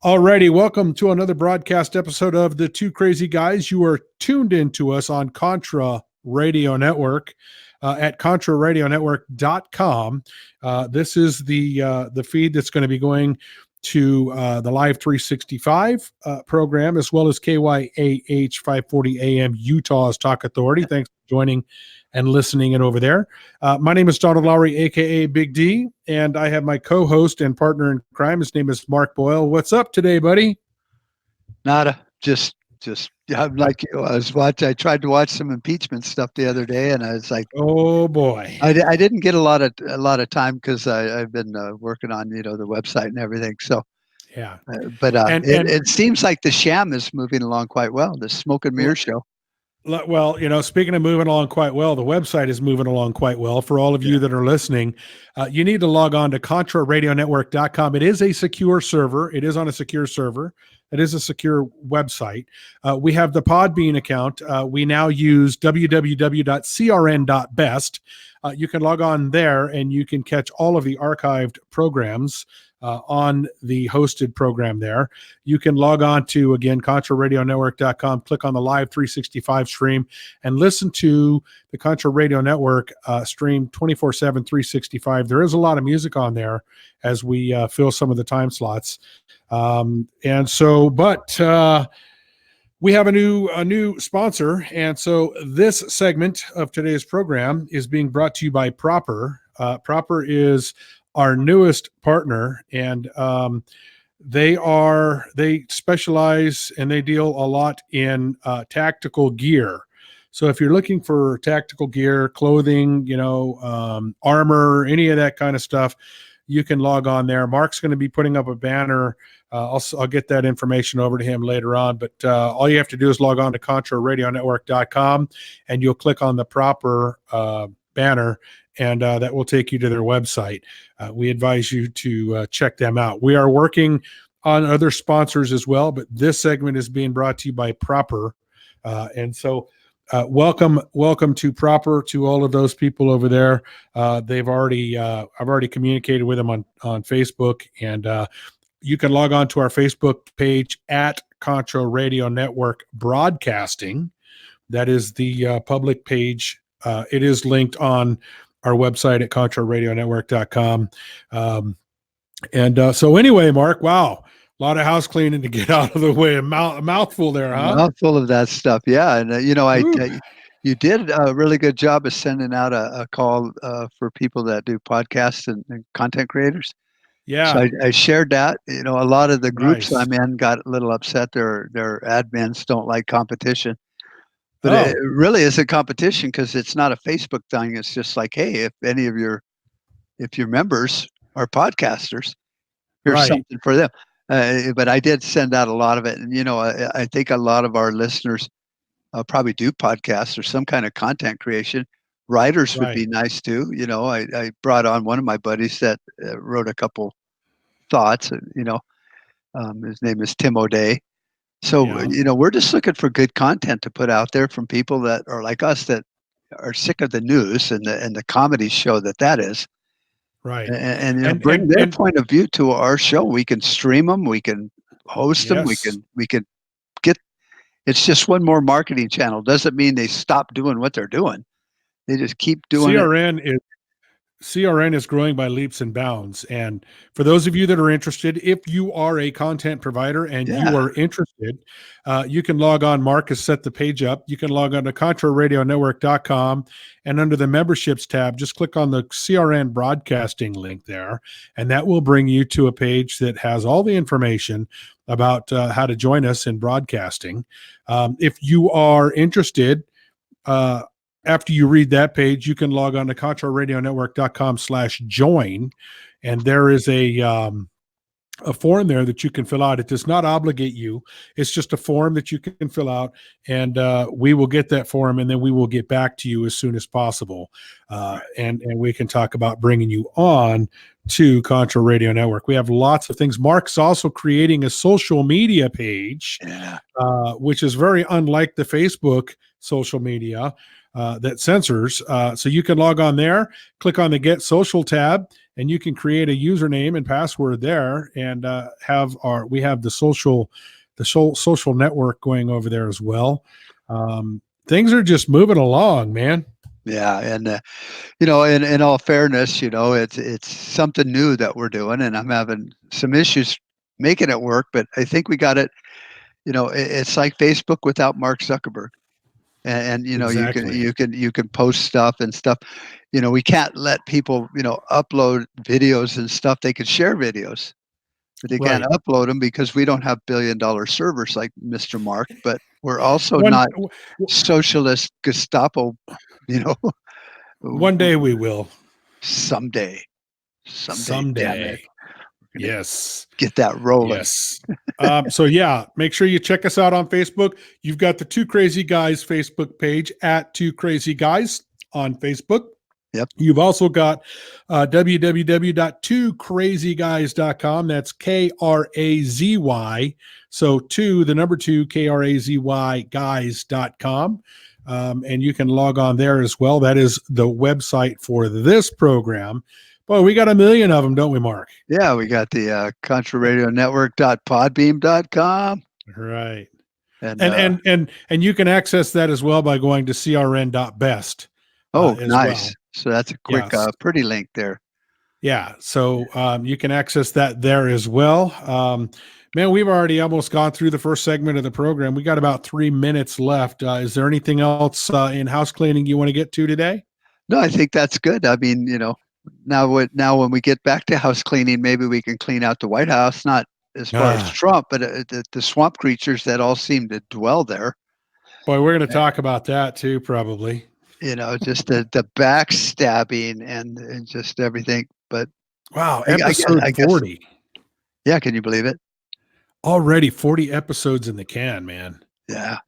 Alrighty, welcome to another broadcast episode of the Two Crazy Guys. You are tuned into us on Contra Radio Network at ContraRadioNetwork.com. This is the feed that's going to be going to the Live 365 program, as well as KYAH 540 AM Utah's Talk Authority. Thanks for joining and listening in over there. My name is Donald Lowry, aka Big D, and I have my co-host and partner in crime. His name is Mark Boyle. What's up today, buddy? Nada. Just I'm like you. I tried to watch some impeachment stuff the other day, and I was like, oh boy, I didn't get a lot of time because I've been working on the website and everything. So yeah, but it seems like the sham is moving along quite well. The smoke and mirror show. Well, speaking of moving along quite well, the website is moving along quite well. For all of you that are listening, you need to log on to ContraRadioNetwork.com. It is a secure server. It is on a secure server. It is a secure website. We have the Podbean account. We now use www.crn.best. You can log on there and you can catch all of the archived programs on the hosted program there. You can log on to, again, ContraRadioNetwork.com, click on the Live 365 stream, and listen to the Contra Radio Network stream 24/7, 365. There is a lot of music on there as we fill some of the time slots. We have a new sponsor, and so this segment of today's program is being brought to you by Proper. Proper is our newest partner, and they specialize and they deal a lot in tactical gear. So if you're looking for tactical gear, clothing, armor, any of that kind of stuff, you can log on there. Mark's going to be putting up a banner. I'll get that information over to him later on. But all you have to do is log on to ContraRadioNetwork.com, and you'll click on the Proper banner, and that will take you to their website. We advise you to check them out. We are working on other sponsors as well, but this segment is being brought to you by Proper. Welcome to Proper, to all of those people over there. I've already communicated with them on Facebook, and you can log on to our Facebook page at Contra Radio Network Broadcasting. That is the public page. It is linked on our website at ContraRadioNetwork.com. So anyway, Mark, wow. A lot of house cleaning to get out of the way. A mouthful there, huh? A mouthful of that stuff, yeah. And, you did a really good job of sending out a call for people that do podcasts and content creators. Yeah. So I shared that. A lot of the groups Nice. I'm in got a little upset. Their admins don't like competition. But it really is a competition because it's not a Facebook thing. It's just like, hey, if your members are podcasters, here's something for them. But I did send out a lot of it. And, I think a lot of our listeners probably do podcasts or some kind of content creation. Writers would be nice too. I brought on one of my buddies that wrote a couple thoughts. His name is Tim O'Day. So, we're just looking for good content to put out there from people that are like us, that are sick of the news and the comedy show that is. Right. And bring their point of view to our show. We can stream them. We can host them. We can get, it's just one more marketing channel. Doesn't mean they stop doing what they're doing. They just keep doing it. CRN is growing by leaps and bounds. And for those of you that are interested, if you are a content provider and you are interested, you can log on. Mark has set the page up. You can log on to ContraRadioNetwork.com, and under the memberships tab, just click on the CRN broadcasting link there, and that will bring you to a page that has all the information about how to join us in broadcasting. If you are interested, after you read that page, you can log on to ContraRadioNetwork.com/join, and there is a form there that you can fill out. It does not obligate you. It's just a form that you can fill out, and we will get that form, and then we will get back to you as soon as possible, and we can talk about bringing you on to Contra Radio Network. We have lots of things. Mark's also creating a social media page, which is very unlike the Facebook social media. that censors. So you can log on there, click on the Get Social tab, and you can create a username and password there, and we have the social network going over there as well. Things are just moving along, man. Yeah, and in all fairness, it's something new that we're doing, and I'm having some issues making it work, but I think we got it. It's like Facebook without Mark Zuckerberg, and Exactly. you can post stuff and stuff. We can't let people upload videos and stuff. They can share videos, but they can't Right. upload them because we don't have billion-dollar servers like Mr. Mark. But we're also One not socialist Gestapo. You know, one day we will. someday, damn it, Someday. we're gonna Yes. get that rolling. Yes. So yeah, make sure you check us out on Facebook. You've got the Two Crazy Guys Facebook page at Two Crazy Guys on Facebook. Yep. You've also got www.twocrazyguys.com. That's KRAZY. So the number two, KRAZY guys.com. And you can log on there as well. That is the website for this program. Well, we got a million of them, don't we, Mark? Yeah, we got the ContraRadioNetwork.podbeam.com. Right. And you can access that as well by going to crn.best. nice. Well. So that's a quick, pretty link there. Yeah. So you can access that there as well. Man, we've already almost gone through the first segment of the program. We got about 3 minutes left. Is there anything else in house cleaning you want to get to today? No, I think that's good. I mean, now when we get back to house cleaning, maybe we can clean out the White House, not as far as Trump, but the swamp creatures that all seem to dwell there. Boy, we're going to talk about that too, probably. Just the backstabbing and just everything. But wow, episode 40. Yeah, can you believe it? Already 40 episodes in the can, man. Yeah.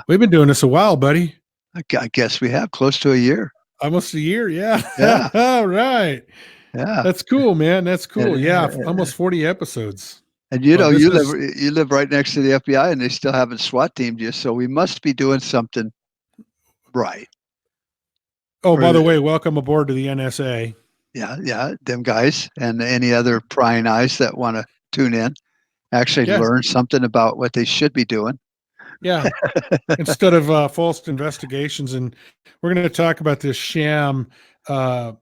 We've been doing this a while, buddy. I guess we have close to a year. Almost a year, yeah. Yeah. All right. Yeah. That's cool, man. That's cool. Yeah, almost 40 episodes. And you live right next to the FBI, and they still haven't SWAT teamed you, so we must be doing something right. Oh, by the way, welcome aboard to the NSA. Yeah, them guys and any other prying eyes that want to tune in, actually learn something about what they should be doing. Yeah, instead of false investigations. And we're going to talk about this sham. I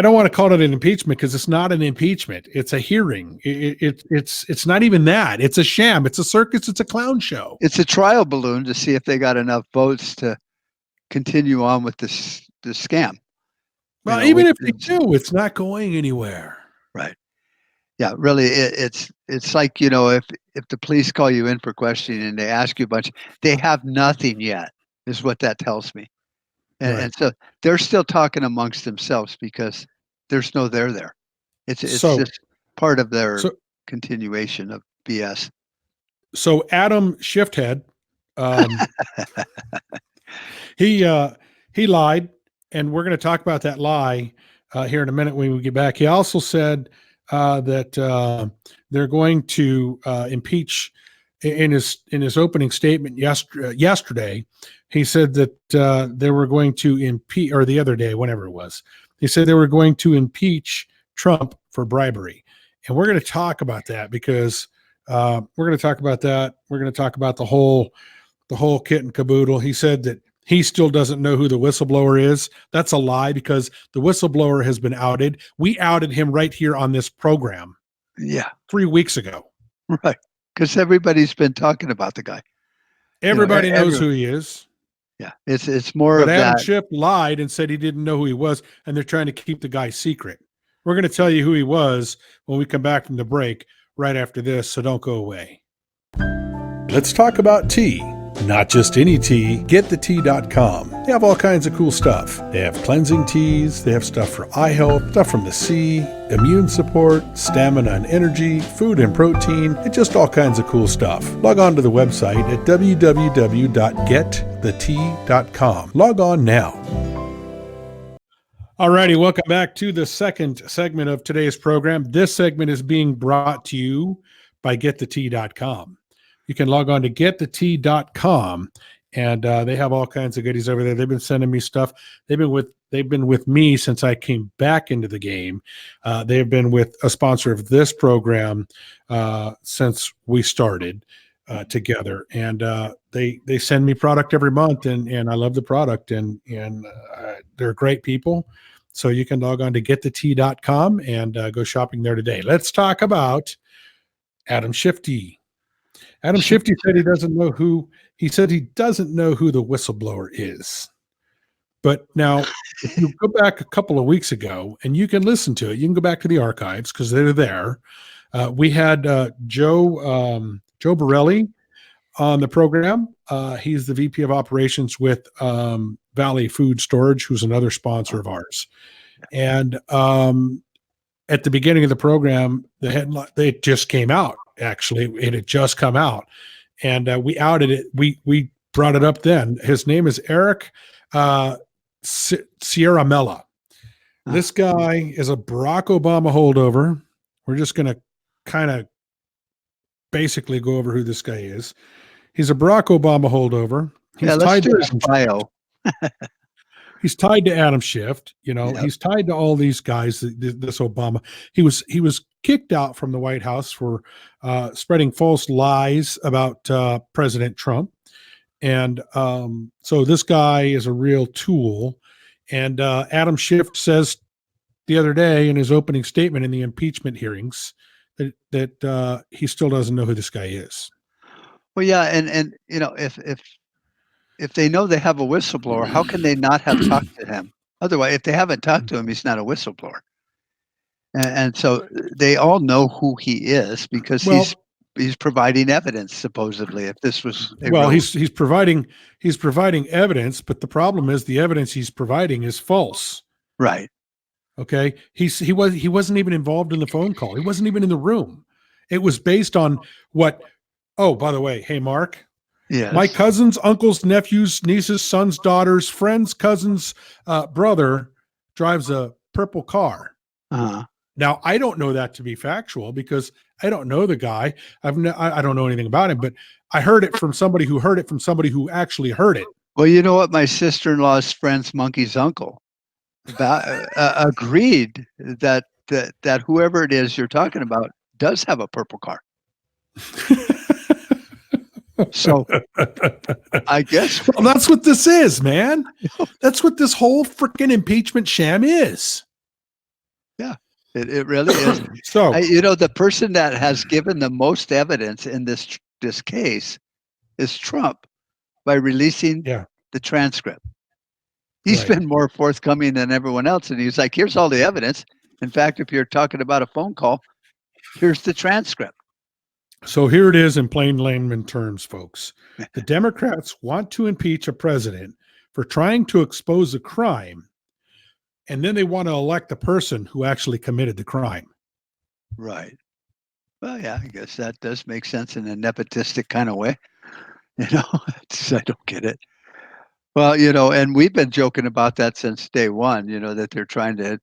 don't want to call it an impeachment because it's not an impeachment. It's a hearing. It's not even that. It's a sham. It's a circus. It's a clown show. It's a trial balloon to see if they got enough votes to continue on with the scam. Well, even if they do, it's not going anywhere. Right. Yeah, really, it's like, if the police call you in for questioning and they ask you a bunch, they have nothing yet, is what that tells me. And so they're still talking amongst themselves because there's no there. It's just part of their continuation of BS. So Adam Shifthead, he lied, and we're going to talk about that lie here in a minute when we get back. He also said that they're going to impeach in his opening statement yesterday. He said that they were going to impeach, or the other day, whenever it was, he said they were going to impeach Trump for bribery. And we're going to talk about that because we're going to talk about that. We're going to talk about the whole kit and caboodle. He said that he still doesn't know who the whistleblower is. That's a lie because the whistleblower has been outed. We outed him right here on this program. Yeah. 3 weeks ago. Right. Because everybody's been talking about the guy. Everybody knows who he is. Yeah. It's more of Adam that. Schiff lied and said he didn't know who he was, and they're trying to keep the guy secret. We're going to tell you who he was when we come back from the break right after this, so don't go away. Let's talk about tea. Not just any tea, getthetea.com. They have all kinds of cool stuff. They have cleansing teas, they have stuff for eye health, stuff from the sea, immune support, stamina and energy, food and protein, and just all kinds of cool stuff. Log on to the website at www.getthetea.com. Log on now. Alrighty, welcome back to the second segment of today's program. This segment is being brought to you by getthetea.com. You can log on to getthetea.com and they have all kinds of goodies over there. They've been sending me stuff. They've been with me since I came back into the game. They've been with a sponsor of this program since we started together, and they send me product every month, and I love the product, and they're great people. So you can log on to getthetea.com and go shopping there today. Let's talk about Adam Shifty. Adam Shifty said he doesn't know who the whistleblower is. But now, if you go back a couple of weeks ago, and you can listen to it, you can go back to the archives because they're there. We had Joe Borelli on the program. He's the VP of Operations with Valley Food Storage, who's another sponsor of ours. And at the beginning of the program, the headline, it just came out. Actually, it had just come out, and we outed it. We brought it up then. His name is Eric Sierra Mella. This guy is a Barack Obama holdover. We're just going to kind of basically go over who this guy is. He's a Barack Obama holdover. He's let's do his bio. He's tied to Adam Schiff. He's tied to all these guys. This Obama. He was kicked out from the White House for spreading false lies about President Trump, and so this guy is a real tool. And Adam Schiff says the other day in his opening statement in the impeachment hearings that he still doesn't know who this guy is. Well, yeah, and if they know they have a whistleblower, how can they not have talked to him? Otherwise, if they haven't talked to him, he's not a whistleblower. And so they all know who he is because he's providing evidence, supposedly. If this was he's providing evidence, but the problem is the evidence he's providing is false. Right. Okay. He wasn't even involved in the phone call. He wasn't even in the room. It was based on what. Oh, by the way, hey Mark. Yes. My cousins, uncles, nephews, nieces, sons, daughters, friends, cousins, brother drives a purple car. Now, I don't know that to be factual because I don't know the guy. I don't know anything about him, but I heard it from somebody who heard it from somebody who actually heard it. Well, you know what? My sister-in-law's friend's monkey's uncle agreed that whoever it is you're talking about does have a purple car. So I guess that's what this is, man. That's what this whole freaking impeachment sham is. Yeah, it really is. So the person that has given the most evidence in this case is Trump by releasing the transcript. He's been more forthcoming than everyone else, and he's like, "Here's all the evidence. In fact, if you're talking about a phone call, here's the transcript." So here it is in plain layman terms, folks. The Democrats want to impeach a president for trying to expose a crime, and then they want to elect the person who actually committed the crime. Right. Well, yeah, I guess that does make sense in a nepotistic kind of way. I don't get it. Well, and we've been joking about that since day one, that they're trying to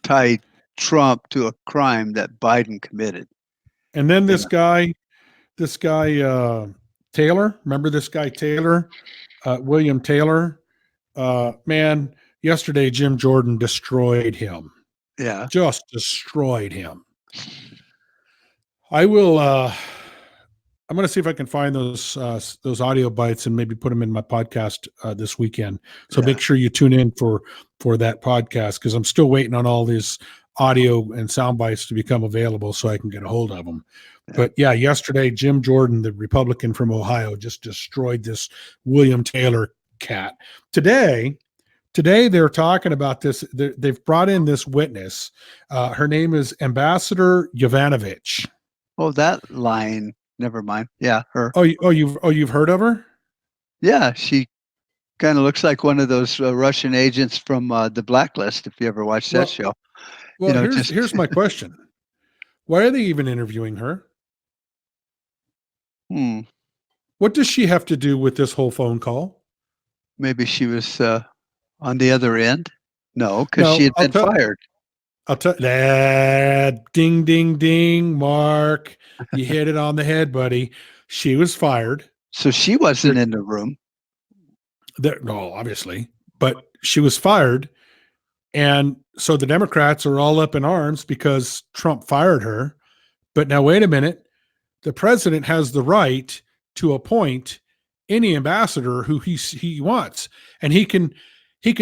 tie Trump to a crime that Biden committed. And then this guy, Taylor, remember this guy, Taylor, William Taylor, man, yesterday, Jim Jordan destroyed him. Yeah. Just destroyed him. I will, I'm going to see if I can find those audio bites and maybe put them in my podcast this weekend. So make sure you tune in for that podcast because I'm still waiting on all these audio and sound bites to become available so I can get a hold of them. But yesterday, Jim Jordan, the Republican from Ohio, just destroyed this William Taylor cat. Today they're talking about this. They've brought in this witness. Her name is Ambassador Yovanovitch. Oh, that line. Never mind. Yeah, her. You've heard of her? Yeah, she kind of looks like one of those Russian agents from The Blacklist. If you ever watched that show. Well, here's my question: why are they even interviewing her? What does she have to do with this whole phone call? Maybe she was on the other end. No, because she had been fired. I'll tell that. Ding, ding, ding, Mark. You hit it on the head, buddy. She was fired. So she wasn't in the room. No, obviously, but she was fired. And so the Democrats are all up in arms because Trump fired her. But now, wait a minute. The president has the right to appoint any ambassador who he wants. And he can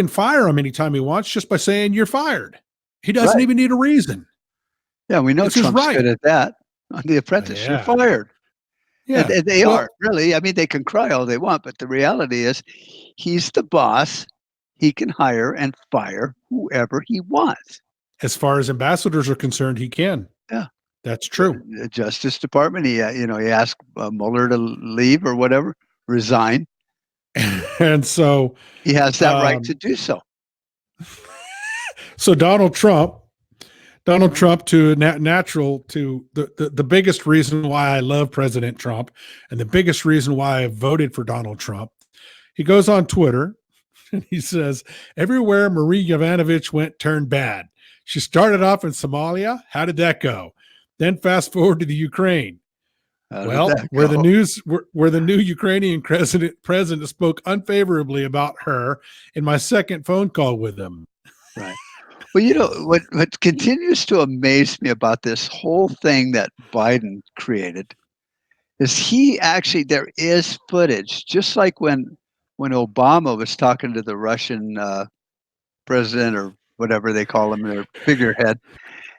fire him anytime he wants just by saying you're fired. He doesn't Right. even need a reason. Yeah, we know It's his Trump's right. good at that. On The Apprentice, you're Yeah. fired. Yeah. And they Well, are, really. I mean, they can cry all they want, but the reality is he's the boss. He can hire and fire whoever he wants. as far as ambassadors are concerned, he can. Yeah. That's true. The Justice Department, he asked Mueller to leave or whatever, resign. And so He has that right to do so. So Donald Trump to natural to the biggest reason why I love President Trump and the biggest reason why I voted for Donald Trump. He goes on Twitter and he says, everywhere Marie Yovanovitch went turned bad. She started off in Somalia. How did that go? Then fast forward to the Ukraine. Well, where the new Ukrainian president spoke unfavorably about her in my second phone call with him. Right. Well, what continues to amaze me about this whole thing that Biden created is there is footage, just like when Obama was talking to the Russian president or whatever they call him, their figurehead,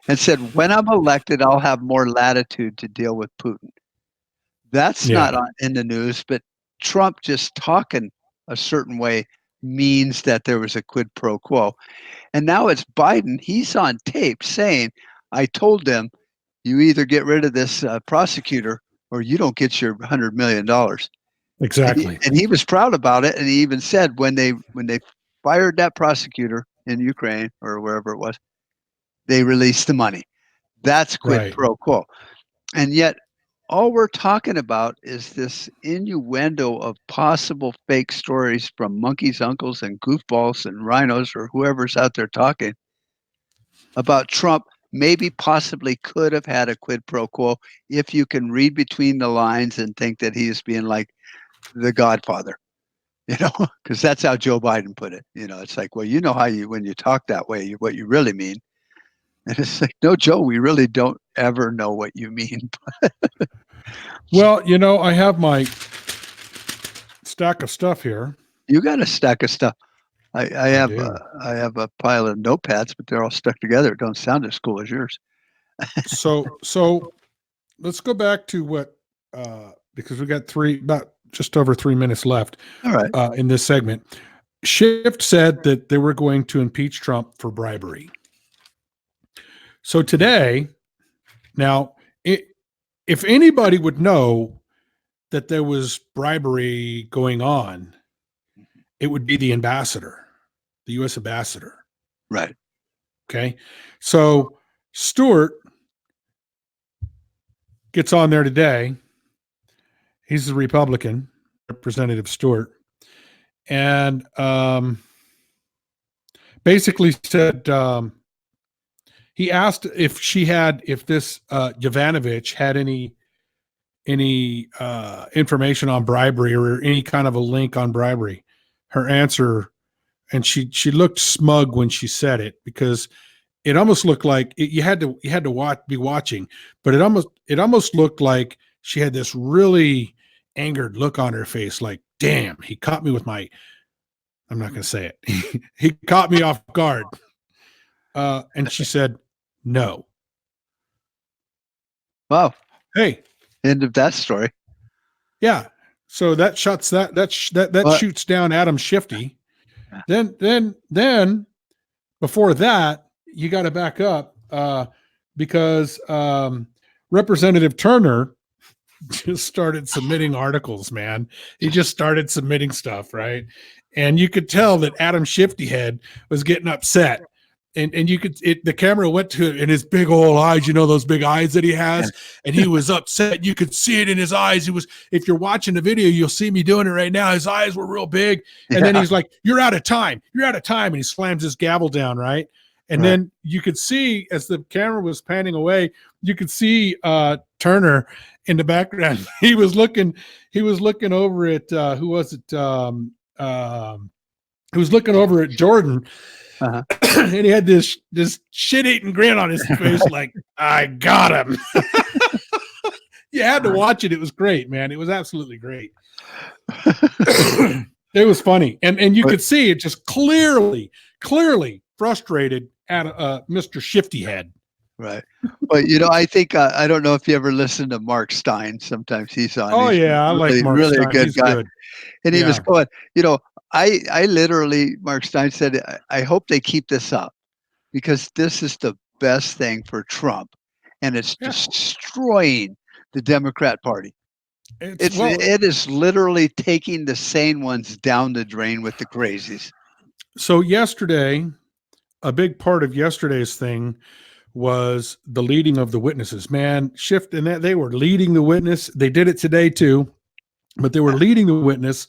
and said, when I'm elected, I'll have more latitude to deal with Putin. That's not in the news, but Trump just talking a certain way means that there was a quid pro quo. And now it's Biden. He's on tape saying, I told them, you either get rid of this prosecutor or you don't get your $100 million. Exactly. And he was proud about it. And he even said when they fired that prosecutor in Ukraine or wherever it was, they released the money. That's quid pro quo. And yet all we're talking about is this innuendo of possible fake stories from monkeys, uncles, and goofballs and rhinos or whoever's out there talking about Trump maybe possibly could have had a quid pro quo if you can read between the lines and think that he is being like the Godfather, because that's how Joe Biden put it. It's like, well, when you talk that way, what you really mean. And it's like, no, Joe, we really don't ever know what you mean. Well, I have my stack of stuff here. You got a stack of stuff. I have a pile of notepads, but they're all stuck together. It don't sound as cool as yours. So let's go back to what because we got about just over 3 minutes left. All right. In this segment. Schiff said that they were going to impeach Trump for bribery. So today, now, if anybody would know that there was bribery going on, it would be the ambassador, the U.S. ambassador. Right. Okay. So Stewart gets on there today. He's the Republican, Representative Stewart, and basically said he asked if this Yovanovitch had any information on bribery or any kind of a link on bribery. Her answer, and she looked smug when she said it because it almost looked like you had to be watching, but it almost looked like she had this really angered look on her face, like, damn, he caught me with my, I'm not going to say it. He caught me off guard. And she said, no. Wow. Hey. End of that story. Yeah. So that shoots down Adam Shifty. Then before that, you got to back up because Representative Turner just started submitting articles, man. He just started submitting stuff, right? And you could tell that Adam Shifty Head was getting upset. And you could, the camera went to it in his big old eyes, those big eyes that he has. And he was upset. You could see it in his eyes. If you're watching the video, you'll see me doing it right now. His eyes were real big. And then he's like, you're out of time. You're out of time. And he slams his gavel down, right? And Right. then you could see, as the camera was panning away, you could see Turner in the background. He was looking over at who was it? He was looking over at Jordan, Uh-huh. and he had this shit-eating grin on his face, like, I got him. You had to watch it. It was great, man. It was absolutely great. It was funny. And you could see it just clearly frustrated at Mr. Shifty Head. Right. But, I think, I don't know if you ever listen to Mark Stein. Sometimes he's on. Oh, He's yeah. I like Mark really Stein. a good He's guy. good. And he was going, I literally, Mark Stein said, I hope they keep this up because this is the best thing for Trump. And it's destroying the Democrat Party. It is literally taking the sane ones down the drain with the crazies. So yesterday, a big part of yesterday's thing was the leading of the witnesses. Man, Shift and that they were leading the witness. They did it today too, but they were leading the witness.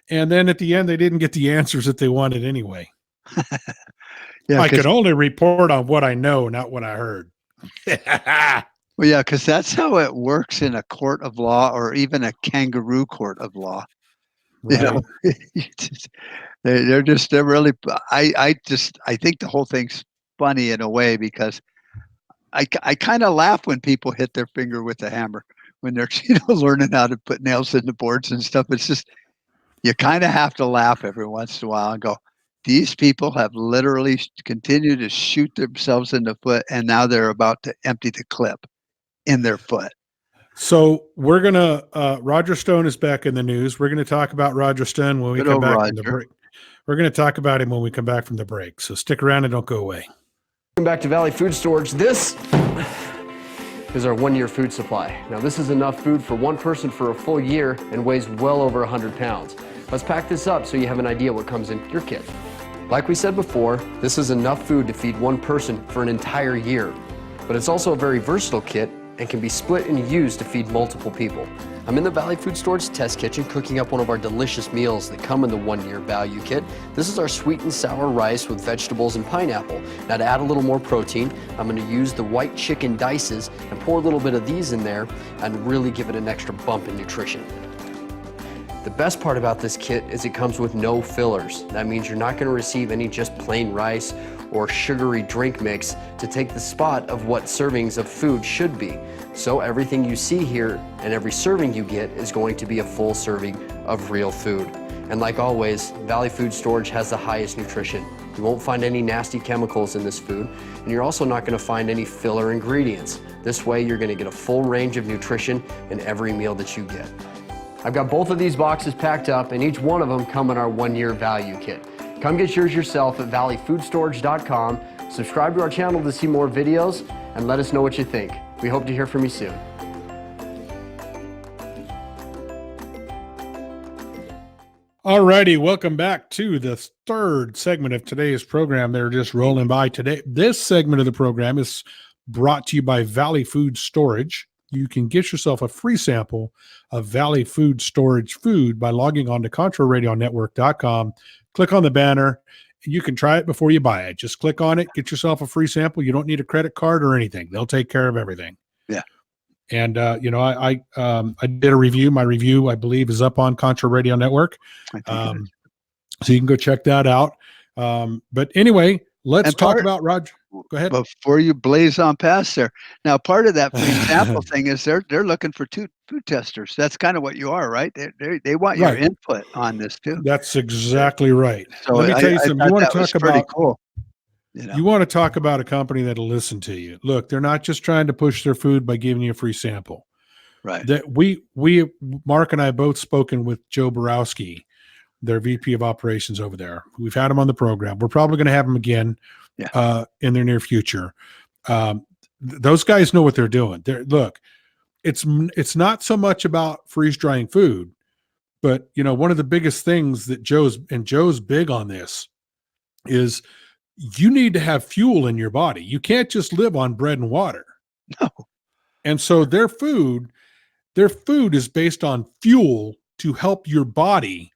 And then at the end, they didn't get the answers that they wanted anyway. I could only report on what I know, not what I heard. Well, yeah, because that's how it works in a court of law or even a kangaroo court of law. Right. They're really, I think the whole thing's funny in a way because I kind of laugh when people hit their finger with a hammer when they're, learning how to put nails in the boards and stuff. It's just, you kind of have to laugh every once in a while and go, these people have literally continued to shoot themselves in the foot and now they're about to empty the clip in their foot. So we're going to, Roger Stone is back in the news. We're going to talk about Roger Stone when we come back from the break. We're going to talk about him when we come back from the break. So stick around and don't go away. Welcome back to Valley Food Storage. This is our 1-year food supply. Now this is enough food for one person for a full year and weighs well over 100 pounds. Let's pack this up so you have an idea what comes in your kit. Like we said before, this is enough food to feed one person for an entire year. But it's also a very versatile kit and can be split and used to feed multiple people. I'm in the Valley Food Storage test kitchen cooking up one of our delicious meals that come in the 1-year value kit. This is our sweet and sour rice with vegetables and pineapple. Now to add a little more protein, I'm going to use the white chicken dices and pour a little bit of these in there and really give it an extra bump in nutrition. The best part about this kit is it comes with no fillers. That means you're not going to receive any just plain rice or sugary drink mix to take the spot of what servings of food should be. So everything you see here and every serving you get is going to be a full serving of real food. And like always, Valley Food Storage has the highest nutrition. You won't find any nasty chemicals in this food, and you're also not going to find any filler ingredients. This way you're going to get a full range of nutrition in every meal that you get. I've got both of these boxes packed up and each one of them come in our 1-year value kit. Come get yours yourself at valleyfoodstorage.com. Subscribe to our channel to see more videos and let us know what you think. We hope to hear from you soon. All righty, welcome back to the third segment of today's program. They're just rolling by today. This segment of the program is brought to you by Valley Food Storage. You can get yourself a free sample of Valley Food Storage food by logging on to ContraRadioNetwork.com. Click on the banner. You can try it before you buy it. Just click on it, get yourself a free sample. You don't need a credit card or anything. They'll take care of everything. Yeah. And, I did a review. My review, I believe, is up on Contra Radio Network. So you can go check that out. But anyway, let's talk about Roger. Go ahead. Before you blaze on past there. Now, part of that free sample thing is they're looking for food testers. That's kind of what you are, right? They want your input on this too. That's exactly right. So let me tell you something. You want to talk about cool. You want to talk about a company that'll listen to you. Look, they're not just trying to push their food by giving you a free sample. Right. That we Mark and I both spoken with Joe Borowski, their VP of operations over there. We've had him on the program. We're probably going to have him again in the near future. Those guys know what they're doing. Look, it's not so much about freeze drying food, but one of the biggest things that Joe's big on this is you need to have fuel in your body. You can't just live on bread and water. No. And so their food is based on fuel to help your body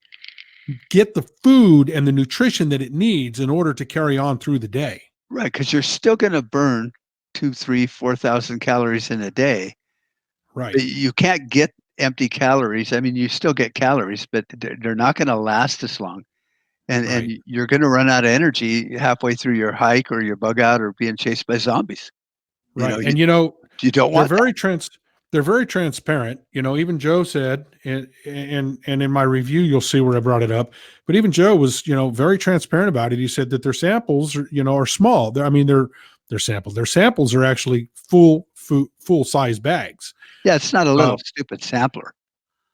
get the food and the nutrition that it needs in order to carry on through the day. Right, because you're still going to burn 2, 3, 4,000 calories in a day. Right. But you can't get empty calories. I mean, you still get calories, but they're not going to last as long. And Right. you're going to run out of energy halfway through your hike or your bug out or being chased by zombies. You know, Right. And you know, you don't they're want that. very they're very transparent. You know, even Joe said, and in my review you'll see where I brought it up, but even Joe was, you know, very transparent about it. He said that their samples are, you know, are small. I mean, their samples. Their samples are actually full size bags. Yeah, it's not a Uh, little stupid sampler.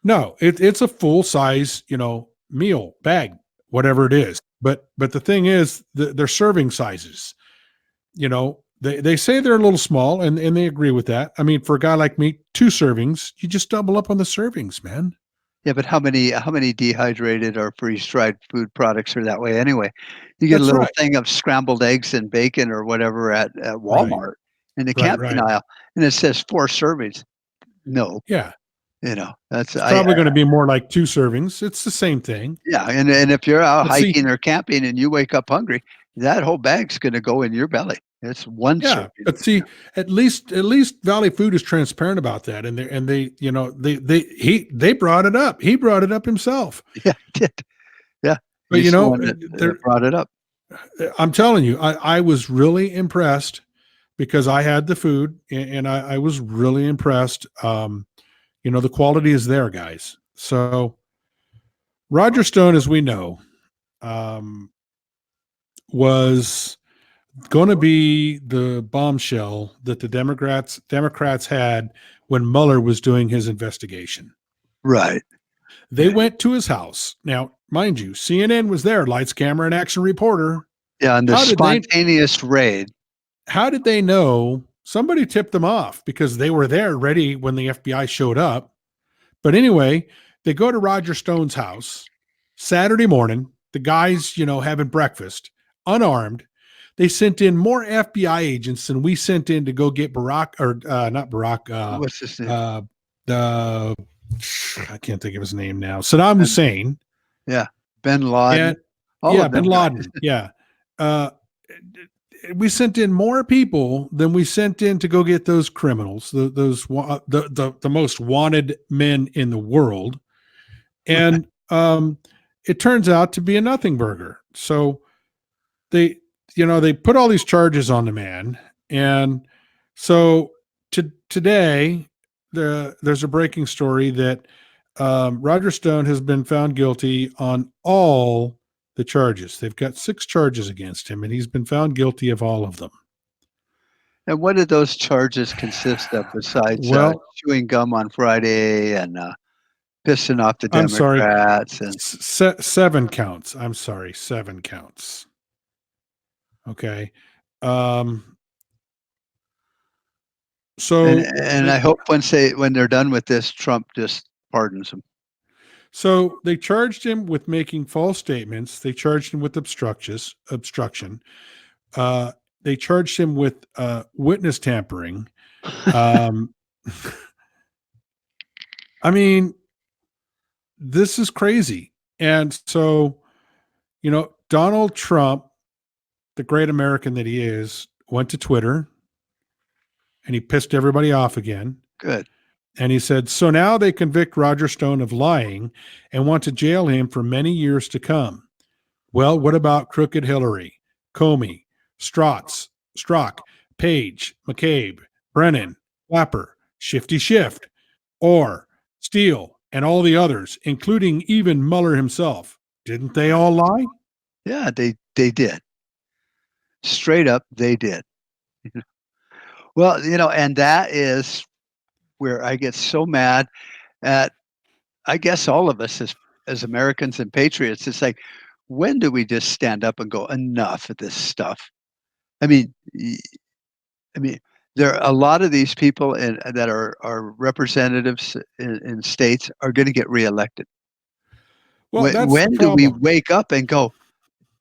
no, it's a full size, you know, meal bag, whatever it is. But the thing is, they're serving sizes. You know, they say they're a little small, and they agree with that. I mean, for a guy like me, 2 servings, you just double up on the servings, man. Yeah, but how many dehydrated or freeze-dried food products are that way anyway? You get a That's little right. thing of scrambled eggs and bacon or whatever at Right. Walmart in the Right. camping Right. aisle, and it says 4 servings. No, Yeah. that's It's I probably going to be more like 2 servings. It's the same thing. yeah, and if you're out But see, hiking or camping and you wake up hungry, that whole bag's gonna go in your belly. It's 1 yeah, serving. but see, at least Valley Food is transparent about that, and they, you know, they brought it up. He brought it up himself. Yeah, he did. Yeah, But he's you the know, one that there, brought it up. I'm telling you, I was really impressed because I had the food, and I was really impressed. You know, the quality is there, guys. So Roger Stone, as we know, um, was going to be the bombshell that the Democrats had when Mueller was doing his investigation. Right. They went to his house. Now, mind you, CNN was there, lights, camera, and action reporter. Yeah, and the How did they spontaneous raid. how did they know? Somebody tipped them off because they were there ready when the FBI showed up. But anyway, they go to Roger Stone's house Saturday morning. The guys, you know, having breakfast, unarmed. They sent in more FBI agents than we sent in to go get Barack, or not Barack, What's his name? the I can't think of his name now. Saddam Hussein. Yeah, Bin Laden. And All yeah, of Bin them guys. Laden. Yeah. Uh, we sent in more people than we sent in to go get those criminals, the most wanted men in the world, and it turns out to be a nothing burger. So they, you know, they put all these charges on the man, and so today there's a breaking story that Roger Stone has been found guilty on all the charges. They've got 6 charges against him, and he's been found guilty of all of them. And what did those charges consist of besides Well, chewing gum on Friday and pissing off the I'm sorry, Democrats? And 7 counts. I'm sorry, 7 counts. Okay. So and I hope when they're done with this, Trump just pardons them. So they charged him with making false statements. They charged him with obstruction. They charged him with witness tampering. I mean, this is crazy. And so, you know, Donald Trump, the great American that he is, went to Twitter and he pissed everybody off again. Good. And he said, so now they convict Roger Stone of lying and want to jail him for many years to come. Well, what about Crooked Hillary, Comey, Strzok, Page, McCabe, Brennan, Clapper, Shifty Shift, Orr, Steele, and all the others, including even Mueller himself? Didn't they all lie? Yeah, they did. Straight up, they did. Well, and that is where I get so mad at, I guess, all of us as Americans and patriots. It's like, when do we just stand up and go, enough of this stuff? I mean, there are a lot of these people that are representatives in states are going to get reelected. Well, that's When the do we problem. wake up and go,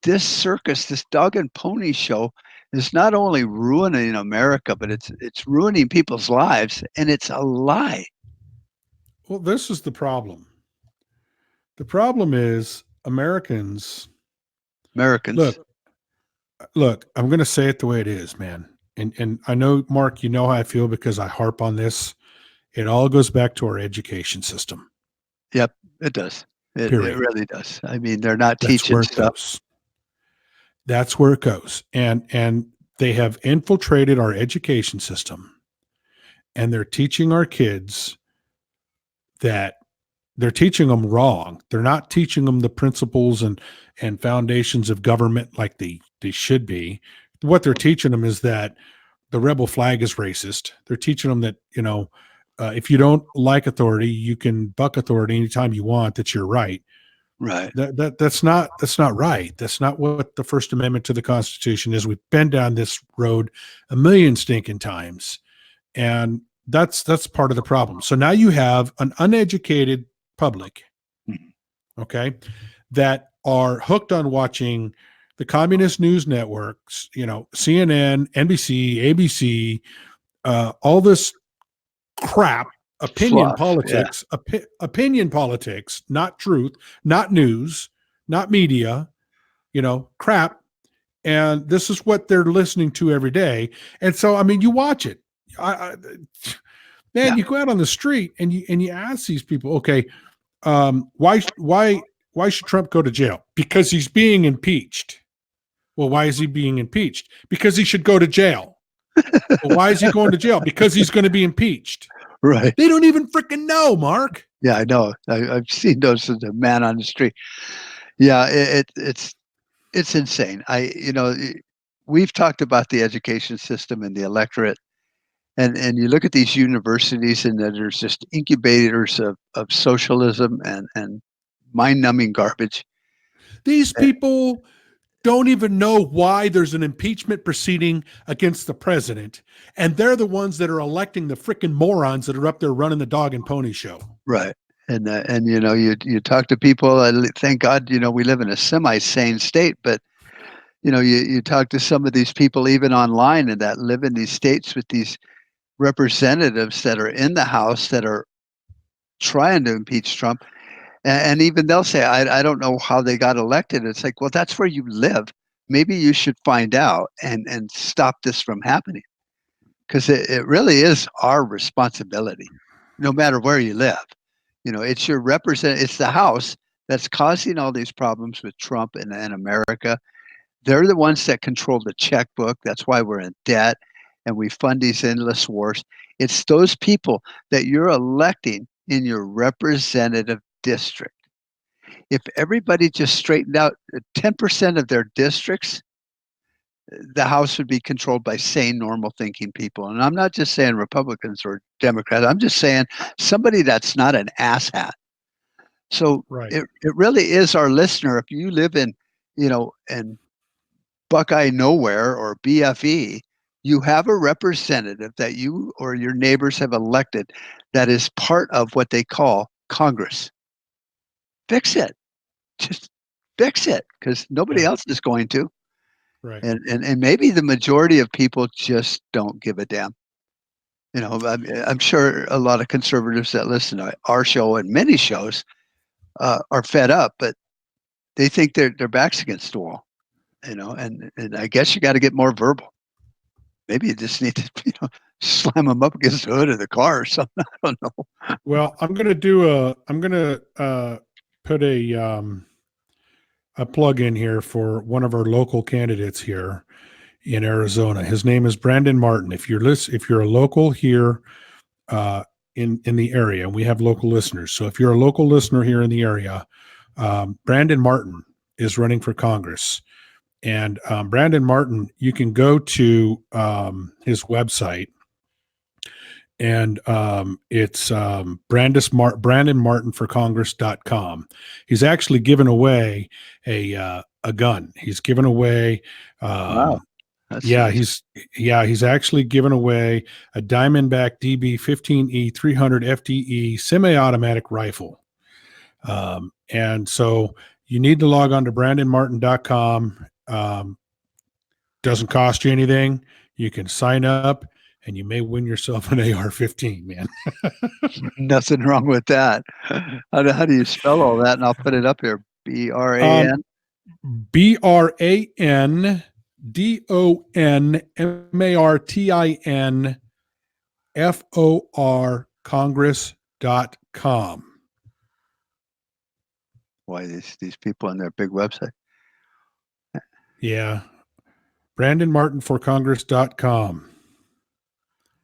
this circus, this dog and pony show is not only ruining America, but it's ruining people's lives, and it's a lie. Well, this is the problem. The problem is Americans. Americans. Look, look, I'm going to say it the way it is, man. And I know, Mark, you know how I feel because I harp on this. It all goes back to our education system. Yep, it does. It Period. really does. I mean, they're not That's teaching where it stuff. goes. That's where it goes. And they have infiltrated our education system, and they're teaching our kids that they're teaching them wrong. They're not teaching them the principles and foundations of government like they should be. What they're teaching them is that the rebel flag is racist. They're teaching them that, if you don't like authority, you can buck authority anytime you want, that you're right. Right. That's not right. That's not what the First Amendment to the Constitution is. We've been down this road a million stinking times, and that's part of the problem. So now you have an uneducated public, okay, that are hooked on watching the communist news networks, CNN, NBC, ABC, all this crap, opinion Fluff, politics, opinion politics, not truth, not news, not media, crap. And this is what they're listening to every day. And so, I mean, you watch it. Man, you go out on the street and you ask these people, okay, why should Trump go to jail? Because he's being impeached. Well, why is he being impeached? Because he should go to jail. Well, why is he going to jail? Because he's going to be impeached. Right. They don't even freaking know, Mark. Yeah, I know. I've seen those as a man on the street. Yeah, it's insane. We've talked about the education system and the electorate, and you look at these universities, and there's just incubators of socialism and mind-numbing garbage. These people don't even know why there's an impeachment proceeding against the president, and they're the ones that are electing the freaking morons that are up there running the dog and pony show. Right. And you talk to people, thank God, we live in a semi-sane state, but you talk to some of these people even online and that live in these states with these representatives that are in the House that are trying to impeach Trump. And even they'll say, I don't know how they got elected. It's like, well, that's where you live. Maybe you should find out and stop this from happening. Because it really is our responsibility, no matter where you live. It's your it's the House that's causing all these problems with Trump and America. They're the ones that control the checkbook. That's why we're in debt and we fund these endless wars. It's those people that you're electing in your representative district. If everybody just straightened out 10% of their districts, the House would be controlled by sane, normal thinking people. And I'm not just saying Republicans or Democrats. I'm just saying somebody that's not an asshat. So Right. It really is our listener. If you live in, in Buckeye Nowhere or BFE, you have a representative that you or your neighbors have elected that is part of what they call Congress. Fix it. Just fix it, because nobody else is going to. Right. And maybe the majority of people just don't give a damn. I'm sure a lot of conservatives that listen to our show and many shows are fed up, but they think their back's against the wall. And I guess you got to get more verbal. Maybe you just need to, slam them up against the hood of the car or something. I don't know. Well, I'm going to put a plug in here for one of our local candidates here in Arizona. His name is Brandon Martin. If you're a local here in the area, and we have local listeners. So if you're a local listener here in the area, Brandon Martin is running for Congress. And Brandon Martin, you can go to his website, and it's BrandonMartinForCongress.com. He's actually given away a gun. He's given away Wow. he's actually given away a Diamondback DB 15E 300 FTE semi-automatic rifle. And so you need to log on to BrandonMartin.com. Doesn't cost you anything. You can sign up, and you may win yourself an AR-15, man. Nothing wrong with that. How do you spell all that? And I'll put it up here. BRAN. BRANDON DonMartinfor Congress.com. Why these people on their big website? Yeah. BrandonMartinforCongress.com.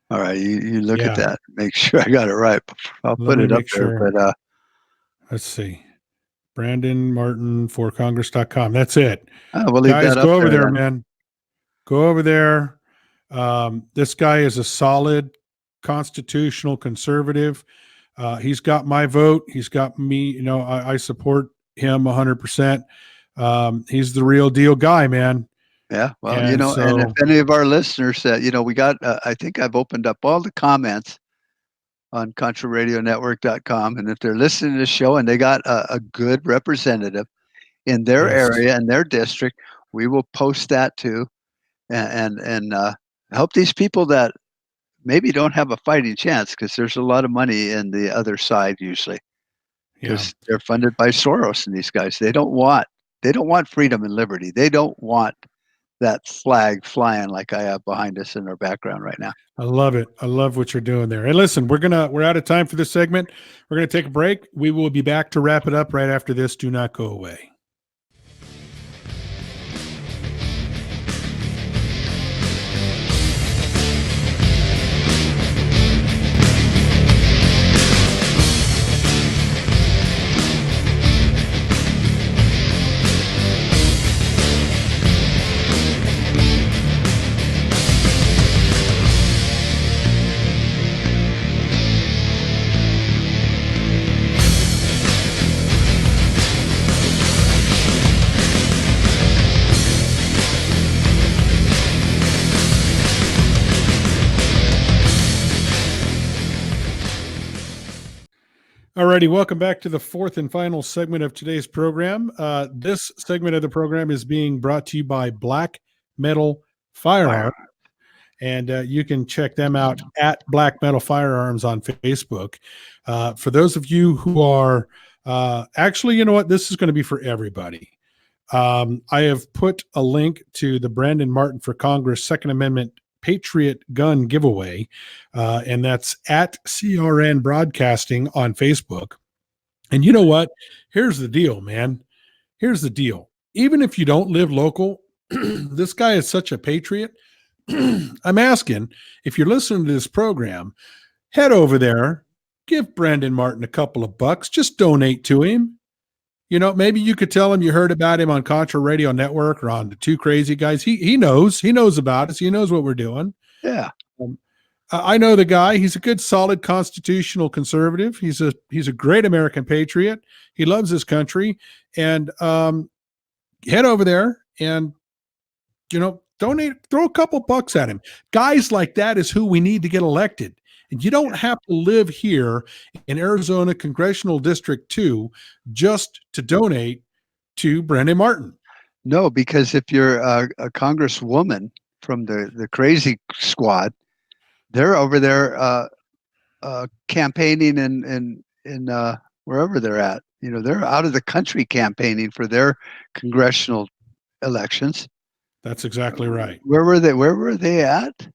All right, you look Yeah. at that. Make sure I got it right. I'll Let put me it up make there. sure. But Let's see. BrandonMartinforCongress.com. That's it. we'll leave Guys, that up go over there, then. man. Go over there. This guy is a solid constitutional conservative. He's got my vote. He's got me. You know, I support him 100%. He's the real deal guy, man. Yeah, well, And and if so, any of our listeners that, we got, I think I've opened up all the comments on ContraRadioNetwork.com, and if they're listening to the show and they got a good representative in their yes. area and their district, we will post that too, and help these people that maybe don't have a fighting chance, because there's a lot of money in the other side usually, Yeah. because they're funded by Soros and these guys. They don't want freedom and liberty. They don't want that flag flying like I have behind us in our background right now. I love it. I love what you're doing there. And listen, we're out of time for this segment. We're going to take a break. We will be back to wrap it up right after this. Do not go away. Alrighty, welcome back to the fourth and final segment of today's program. This segment of the program is being brought to you by Black Metal Firearms, and you can check them out at Black Metal Firearms on Facebook. For those of you who are actually, you know what, this is going to be for everybody. I have put a link to the Brandon Martin for Congress Second Amendment Patriot gun giveaway, and that's at CRN Broadcasting on Facebook. And you know what? Here's the deal, man. Here's the deal. Even if you don't live local, this guy is such a patriot. I'm asking, if you're listening to this program, head over there, give Brandon Martin a couple of bucks, just donate to him. You know, maybe you could tell him you heard about him on Contra Radio Network or on the Two Crazy Guys. He knows about us. He knows what we're doing. Yeah. I know the guy. He's a good, solid constitutional conservative. He's a great American patriot. He loves his country. And head over there and, donate, throw a couple bucks at him. Guys like that is who we need to get elected. And you don't have to live here in Arizona Congressional District 2 just to donate to Brandon Martin. No, because if you're a congresswoman from the crazy squad, they're over there campaigning in wherever they're at. They're out of the country campaigning for their congressional elections. That's exactly right. Where were they at?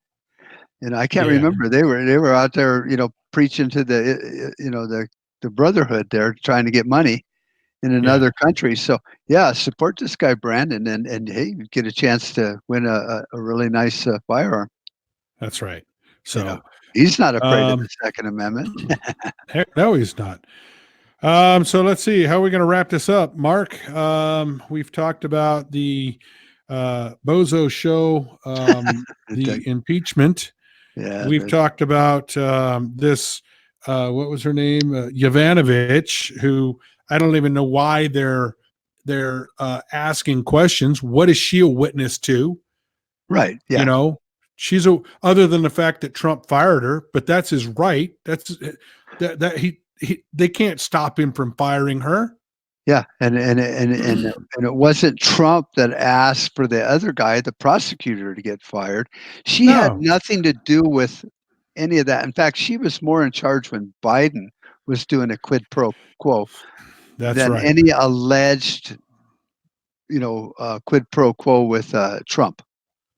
I can't remember. They were out there, preaching to the brotherhood there, trying to get money in another country. So yeah, support this guy Brandon, and hey, you get a chance to win a really nice firearm. That's right. So he's not afraid of the Second Amendment. Heck no, he's not. So let's see, how are we going to wrap this up, Mark? We've talked about the Bozo show, the impeachment. Yeah, we've talked about this. What was her name? Yovanovitch, who I don't even know why they're asking questions. What is she a witness to? Right. Yeah. She's other than the fact that Trump fired her, but that's his right. That's that they can't stop him from firing her. Yeah, and it wasn't Trump that asked for the other guy, the prosecutor, to get fired. She had nothing to do with any of that. In fact, she was more in charge when Biden was doing a quid pro quo than any alleged, quid pro quo with Trump.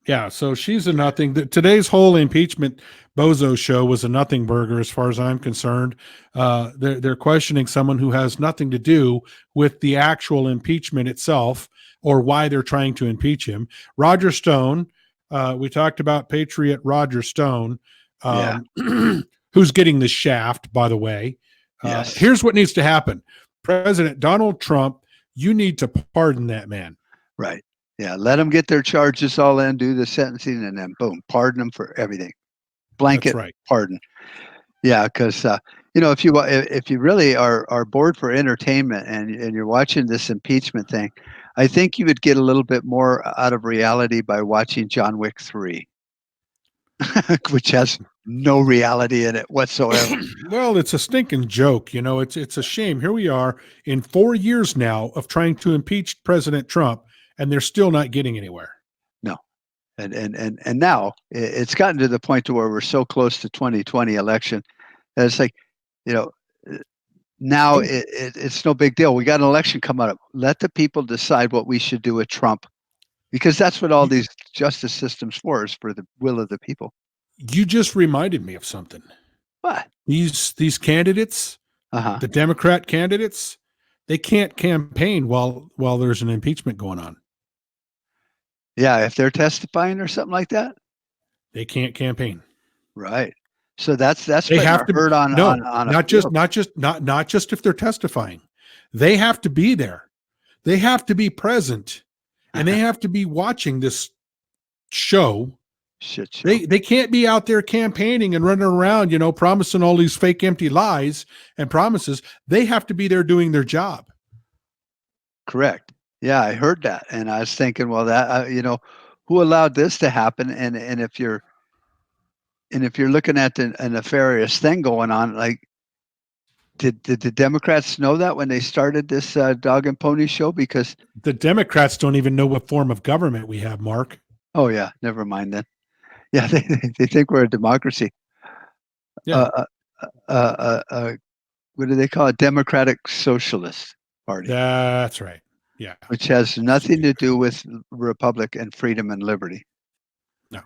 Yeah, so she's a nothing. Today's whole impeachment bozo show was a nothing burger, as far as I'm concerned. They're questioning someone who has nothing to do with the actual impeachment itself or why they're trying to impeach him. Roger Stone, we talked about Patriot Roger Stone, Yeah. who's getting the shaft, by the way. Yes. Here's what needs to happen: President Donald Trump, you need to pardon that man. Right. Yeah. Let them get their charges all in, do the sentencing, and then boom, pardon them for everything. Blanket That's right. pardon. Yeah, because if you really are bored for entertainment and you're watching this impeachment thing, I think you would get a little bit more out of reality by watching John Wick 3, which has no reality in it whatsoever. Well, it's a stinking joke. It's a shame. Here we are in 4 years now of trying to impeach President Trump, and they're still not getting anywhere. No. And now it's gotten to the point to where we're so close to 2020 election that it's like, you know, now it's no big deal. We got an election coming up. Let the people decide what we should do with Trump, because that's what all these justice systems for, is for the will of the people. You just reminded me of something. What? These candidates, Uh-huh. the Democrat candidates, they can't campaign while there's an impeachment going on. Yeah, if they're testifying or something like that. They can't campaign. Right. So that's They putting have a to hurt on no, on a not just if they're testifying. They have to be there. They have to be present, and they have to be watching this show. shit show. They can't be out there campaigning and running around, promising all these fake empty lies and promises. They have to be there doing their job. Correct. Yeah, I heard that, and I was thinking, well, that who allowed this to happen? And if you're looking at a nefarious thing going on, like, did the Democrats know that when they started this dog and pony show? Because The Democrats don't even know what form of government we have, Mark. oh yeah, never mind then. Yeah, they think we're a democracy. Yeah. What do they call it? Democratic Socialist Party, That's right. Yeah. which has nothing to do with republic and freedom and liberty. No.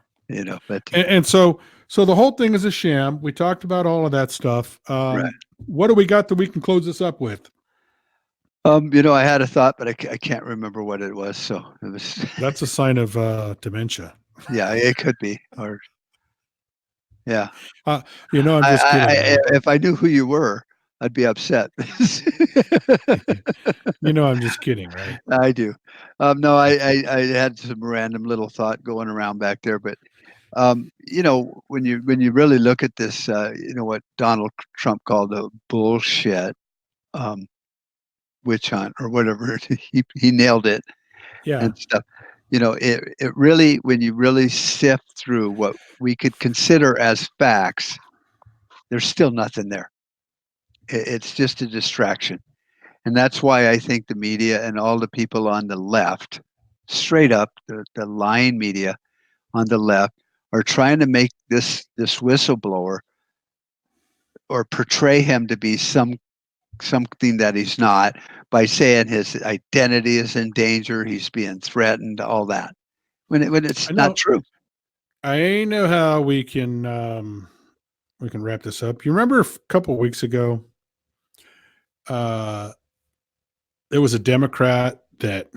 But And so the whole thing is a sham. We talked about all of that stuff. Right. What do we got that we can close this up with? I had a thought, but I can't remember what it was. So it was. That's a sign of dementia. Yeah, it could be. Or yeah, I'm just kidding. if I knew who you were, I'd be upset. I'm just kidding, right? I do. No, I had some random little thought going around back there, but when you really look at this, what Donald Trump called a bullshit witch hunt or whatever, he nailed it. Yeah. And stuff. It really, when you really sift through what we could consider as facts, there's still nothing there. It's just a distraction. And that's why I think the media and all the people on the left, straight up, the lying media on the left, are trying to make this whistleblower or portray him to be something that he's not, by saying his identity is in danger, he's being threatened, all that, when it's not true. I know how we can wrap this up. You remember a couple of weeks ago, there was a Democrat that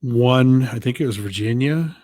won, I think it was Virginia.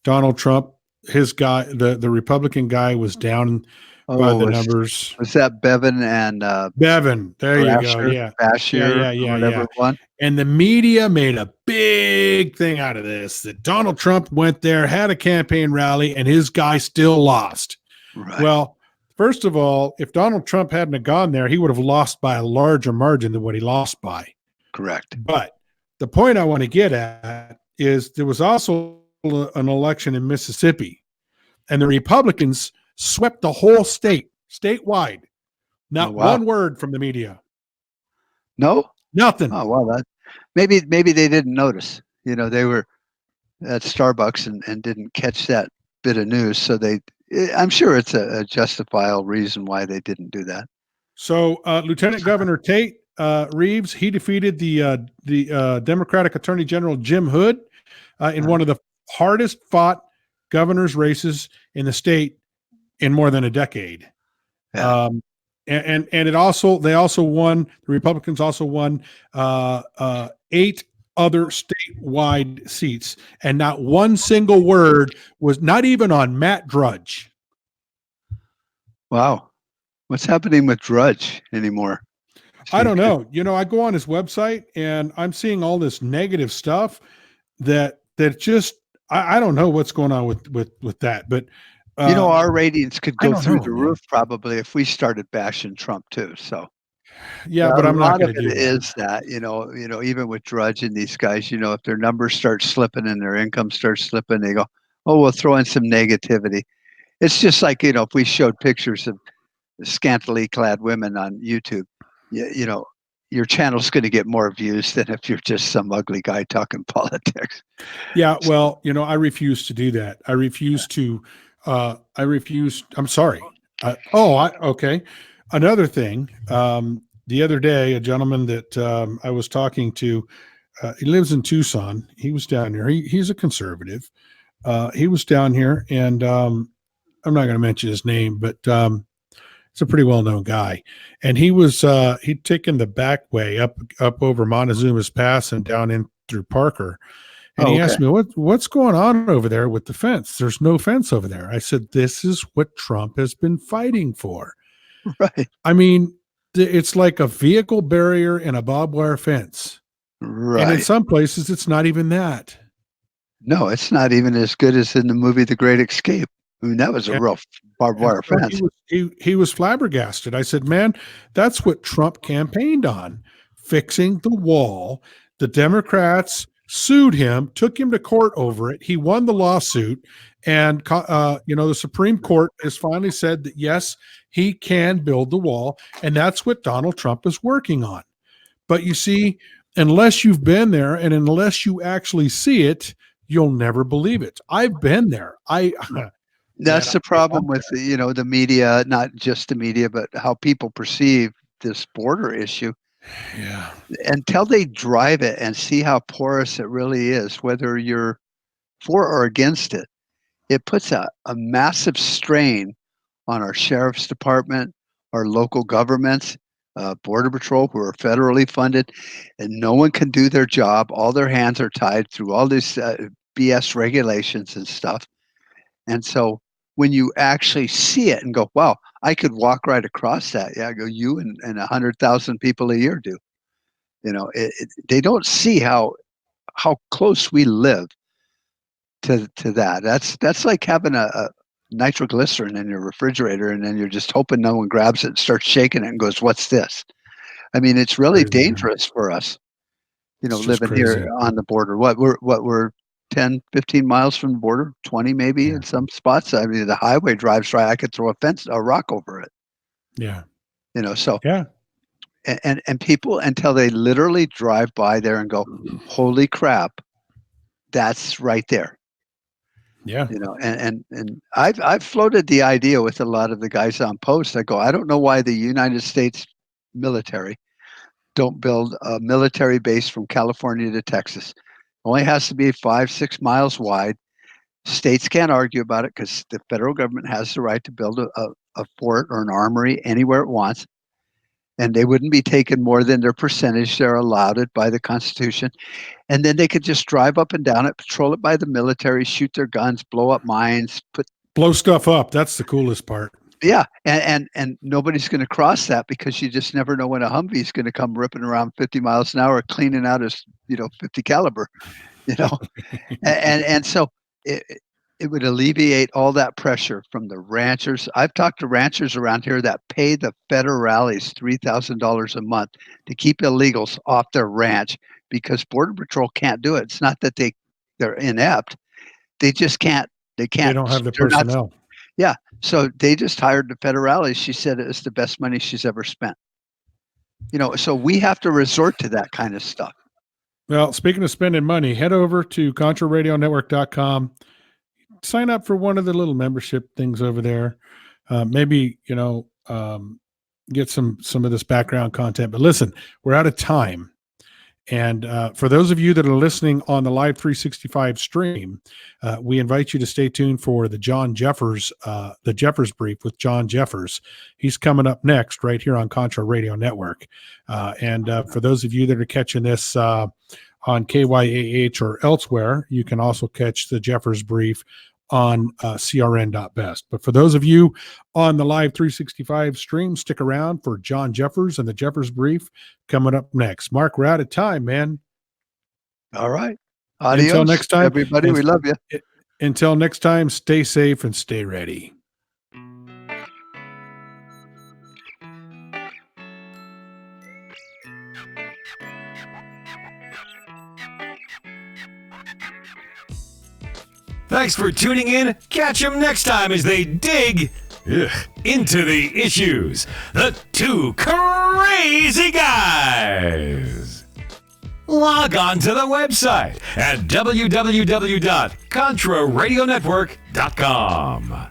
Donald Trump, his guy, the Republican guy, was down by the numbers. Was that Bevin and Bevin? There you go. Yeah. Bashir, Yeah. one. And the media made a big thing out of this, that Donald Trump went there, had a campaign rally, and his guy still lost. Right. Well, first of all, if Donald Trump hadn't have gone there, he would have lost by a larger margin than what he lost by. Correct. But the point I want to get at is there was also an election in Mississippi, and the Republicans swept the whole statewide. Not one word from the media. No? Nothing. Oh, well, that maybe they didn't notice. They were at Starbucks and didn't catch that bit of news. So I'm sure it's a justifiable reason why they didn't do that. So Lieutenant Governor Tate Reeves, he defeated the Democratic Attorney General Jim Hood in one of the hardest fought governor's races in the state in more than a decade. Yeah. And they also won, the Republicans also won 8 other statewide seats, and not one single word was, not even on Matt Drudge. Wow. What's happening with Drudge anymore? I don't know. I go on his website and I'm seeing all this negative stuff that just, I don't know what's going on with that, but our ratings could I go don't through know, the man. roof probably if we started bashing Trump too. So yeah, but I'm not a lot going of to do it that. is that, even with Drudge and these guys, if their numbers start slipping and their income starts slipping, they go, oh, we'll throw in some negativity. It's just like, if we showed pictures of scantily clad women on YouTube, your channel's going to get more views than if you're just some ugly guy talking politics. Yeah, well, I refuse to do that. I'm sorry. Okay. Another thing, the other day, a gentleman that I was talking to, he lives in Tucson. He was down here. He's a conservative. He was down here, and I'm not going to mention his name, but it's a pretty well-known guy. And he'd taken the back way up over Montezuma's Pass and down in through Parker. And he asked me, what's going on over there with the fence? There's no fence over there. I said, this is what Trump has been fighting for. Right. I mean, it's like a vehicle barrier and a barbed wire fence. Right. And in some places, it's not even that. No, it's not even as good as in the movie The Great Escape. I mean, that was a real barbed wire fence. He was flabbergasted. I said, man, that's what Trump campaigned on, fixing the wall. The Democrats sued him, took him to court over it. He won the lawsuit. And, the Supreme Court has finally said that, yes, he can build the wall. And that's what Donald Trump is working on. But you see, unless you've been there and unless you actually see it, you'll never believe it. I've been there. That's the problem with the media, not just the media, but how people perceive this border issue. Yeah. Until they drive it and see how porous it really is, whether you're for or against it, it puts a massive strain on our sheriff's department, our local governments, Border Patrol, who are federally funded, and no one can do their job. All their hands are tied through all these BS regulations and stuff. And so when you actually see it and go, wow, I could walk right across that. Yeah, I go, you and 100,000 people a year do. They don't see how close we live to that. That's like having a nitroglycerin in your refrigerator, and then you're just hoping no one grabs it and starts shaking it and goes, what's this? I mean, it's really dangerous for us, living here on the border. We're 10, 15 miles from the border, 20 maybe in some spots. I mean, the highway drives right. I could throw a rock over it. Yeah. So yeah. And people, until they literally drive by there and go, holy crap, that's right there. Yeah. And I've floated the idea with a lot of the guys on post. I go, I don't know why the United States military don't build a military base from California to Texas. Only has to be 5-6 miles wide. States can't argue about it because the federal government has the right to build a fort or an armory anywhere it wants. And they wouldn't be taking more than their percentage they're allowed it by the Constitution. And then they could just drive up and down it, patrol it by the military, shoot their guns, blow up mines, blow stuff up. That's the coolest part. Yeah, and nobody's going to cross that because you just never know when a Humvee is going to come ripping around 50 miles an hour, cleaning out his 50 caliber, and so it would alleviate all that pressure from the ranchers. I've talked to ranchers around here that pay the federales $3,000 a month to keep illegals off their ranch because Border Patrol can't do it. It's not that they're inept; they just can't. They don't have the personnel. Yeah, so they just hired the federales. She said it was the best money she's ever spent. So we have to resort to that kind of stuff. Well, speaking of spending money, head over to ContraRadioNetwork.com. Sign up for one of the little membership things over there. Maybe, get some of this background content. But listen, we're out of time. And for those of you that are listening on the Live 365 stream, we invite you to stay tuned for the Jeffers Brief with John Jeffers. He's coming up next right here on Contra Radio Network. And for those of you that are catching this on KYAH or elsewhere, you can also catch the Jeffers Brief on crn.best. But for those of you on the Live 365 stream, stick around for John Jeffers and the Jeffers Brief coming up next. Mark, we're out of time, man. All right. Adios, until next time, everybody. We love you. Until next time, stay safe and stay ready. Thanks for tuning in. Catch them next time as they dig into the issues. The two crazy guys. Log on to the website at www.contraradionetwork.com.